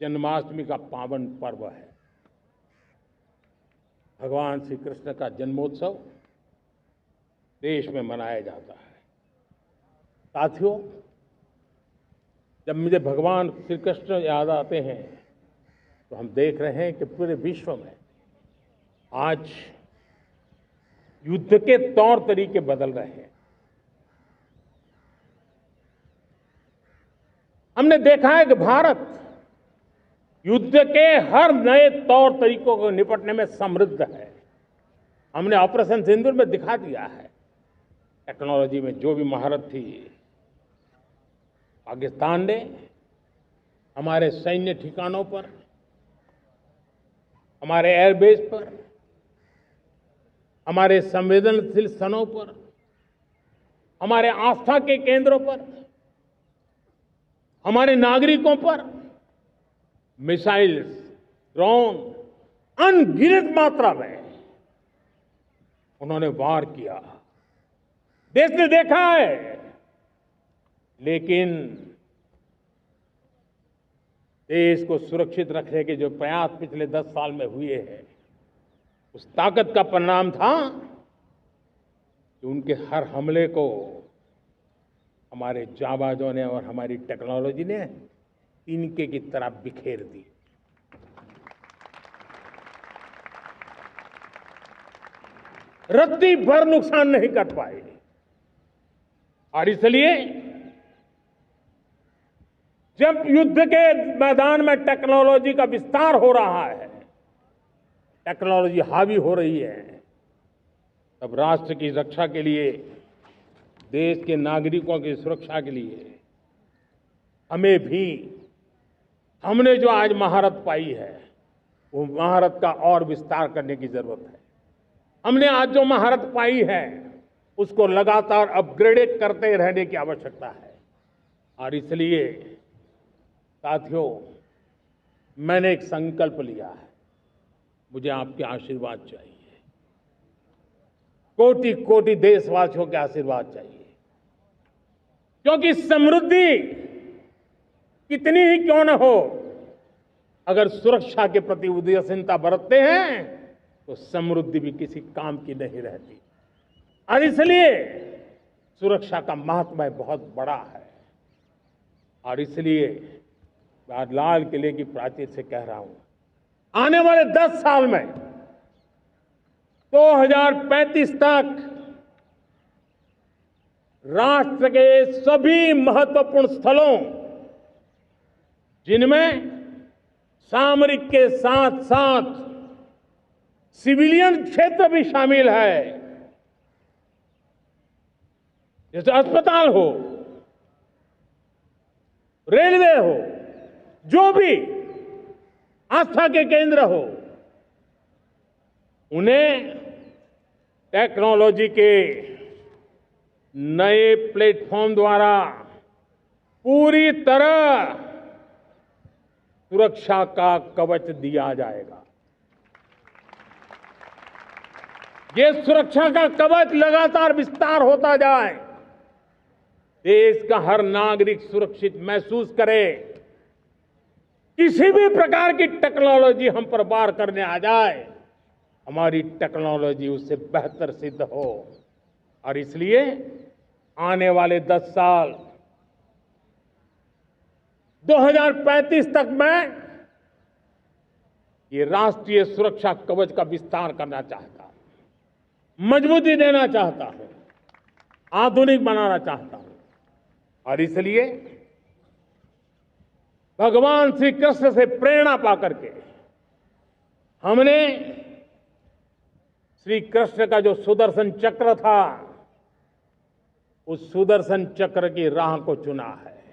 जन्माष्टमी का पावन पर्व है। भगवान श्री कृष्ण का जन्मोत्सव देश में मनाया जाता है। साथियों, जब मुझे भगवान श्री कृष्ण याद आते हैं तो हम देख रहे हैं कि पूरे विश्व में आज युद्ध के तौर तरीके बदल रहे हैं। हमने देखा है कि भारत युद्ध के हर नए तौर तरीकों को निपटने में समृद्ध है। हमने ऑपरेशन सिंदूर में दिखा दिया है। टेक्नोलॉजी में जो भी महारत थी, पाकिस्तान ने हमारे सैन्य ठिकानों पर, हमारे एयरबेस पर, हमारे संवेदनशील स्थानों पर, हमारे आस्था के केंद्रों पर, हमारे नागरिकों पर मिसाइल्स, ड्रोन अनगिनत मात्रा में उन्होंने वार किया। देश ने देखा है, लेकिन देश को सुरक्षित रखने के जो प्रयास पिछले 10 साल में हुए हैं, उस ताकत का परिणाम था कि उनके हर हमले को हमारे जाबाजों ने और हमारी टेक्नोलॉजी ने तिनके की तरह बिखेर दी। रत्ती भर नुकसान नहीं कर पाए। और इसलिए जब युद्ध के मैदान में टेक्नोलॉजी का विस्तार हो रहा है, टेक्नोलॉजी हावी हो रही है, तब राष्ट्र की रक्षा के लिए, देश के नागरिकों की सुरक्षा के लिए हमें भी, हमने जो आज महारत पाई है, वो महारत का और विस्तार करने की जरूरत है। हमने आज जो महारत पाई है, उसको लगातार अपग्रेड करते रहने की आवश्यकता है। और इसलिए साथियों, मैंने एक संकल्प लिया है। मुझे आपके आशीर्वाद चाहिए, कोटि कोटि देशवासियों के आशीर्वाद चाहिए, क्योंकि समृद्धि कितनी ही क्यों न हो, अगर सुरक्षा के प्रति उदासीनता बरतते हैं तो समृद्धि भी किसी काम की नहीं रहती। और इसलिए सुरक्षा का महत्व बहुत बड़ा है। और इसलिए मैं आज लाल किले की प्राचीर से कह रहा हूं, आने वाले 10 साल में 2035 तक राष्ट्र के सभी महत्वपूर्ण स्थलों, जिनमें सामरिक के साथ साथ सिविलियन क्षेत्र भी शामिल है, जैसे अस्पताल हो, रेलवे हो, जो भी आस्था के केंद्र हो, उन्हें टेक्नोलॉजी के नए प्लेटफॉर्म द्वारा पूरी तरह सुरक्षा का कवच दिया जाएगा। ये सुरक्षा का कवच लगातार विस्तार होता जाए, देश का हर नागरिक सुरक्षित महसूस करे। किसी भी प्रकार की टेक्नोलॉजी हम पर वार करने आ जाए, हमारी टेक्नोलॉजी उससे बेहतर सिद्ध हो। और इसलिए आने वाले 10 साल 2035 तक मैं ये राष्ट्रीय सुरक्षा कवच का विस्तार करना चाहता हूं, मजबूती देना चाहता हूं, आधुनिक बनाना चाहता हूं। और इसलिए भगवान श्री कृष्ण से प्रेरणा पाकर के हमने श्री कृष्ण का जो सुदर्शन चक्र था, उस सुदर्शन चक्र की राह को चुना है।